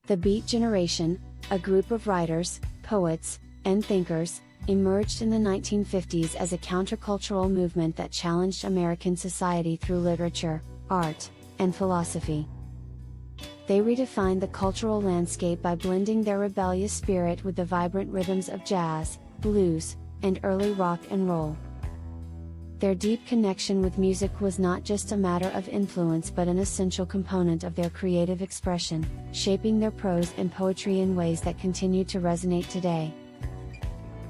The Beat Generation, a group of writers, poets, and thinkers, emerged in the 1950s as a countercultural movement that challenged American society through literature, art, and philosophy. They redefined the cultural landscape by blending their rebellious spirit with the vibrant rhythms of jazz, blues, and early rock and roll. Their deep connection with music was not just a matter of influence but an essential component of their creative expression, shaping their prose and poetry in ways that continue to resonate today.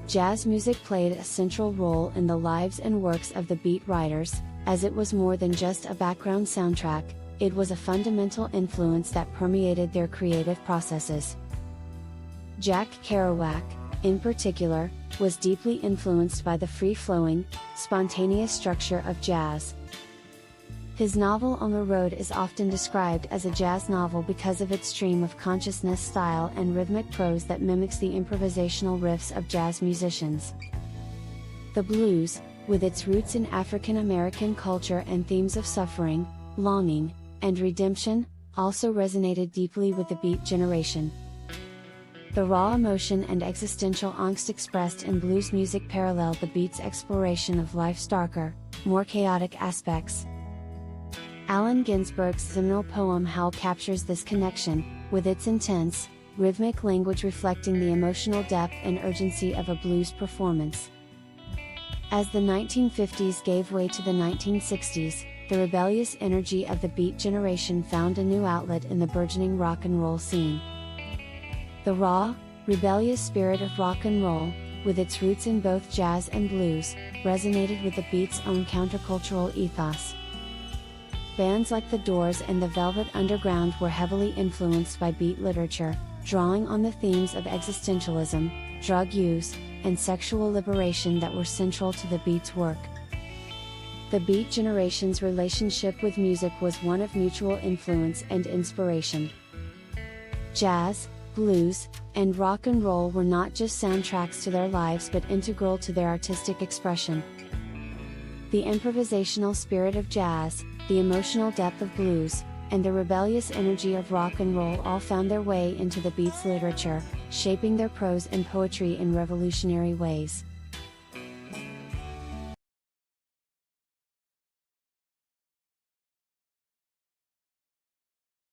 Jazz music played a central role in the lives and works of the Beat writers, as it was more than just a background soundtrack. It was a fundamental influence that permeated their creative processes. Jack Kerouac, in particular, was deeply influenced by the free-flowing, spontaneous structure of jazz. His novel On the Road is often described as a jazz novel because of its stream of consciousness style and rhythmic prose that mimics the improvisational riffs of jazz musicians. The blues, with its roots in African American culture and themes of suffering, longing, and redemption, also resonated deeply with the Beat Generation. The raw emotion and existential angst expressed in blues music paralleled the Beat's exploration of life's darker, more chaotic aspects. Allen Ginsberg's seminal poem Howl captures this connection, with its intense, rhythmic language reflecting the emotional depth and urgency of a blues performance. As the 1950s gave way to the 1960s, the rebellious energy of the Beat Generation found a new outlet in the burgeoning rock and roll scene. The raw, rebellious spirit of rock and roll, with its roots in both jazz and blues, resonated with the Beat's own countercultural ethos. Bands like The Doors and the Velvet Underground were heavily influenced by Beat literature, drawing on the themes of existentialism, drug use, and sexual liberation that were central to the Beat's work. The Beat Generation's relationship with music was one of mutual influence and inspiration. Jazz, blues, and rock and roll were not just soundtracks to their lives but integral to their artistic expression. The improvisational spirit of jazz, the emotional depth of blues, and the rebellious energy of rock and roll all found their way into the Beat's literature, shaping their prose and poetry in revolutionary ways.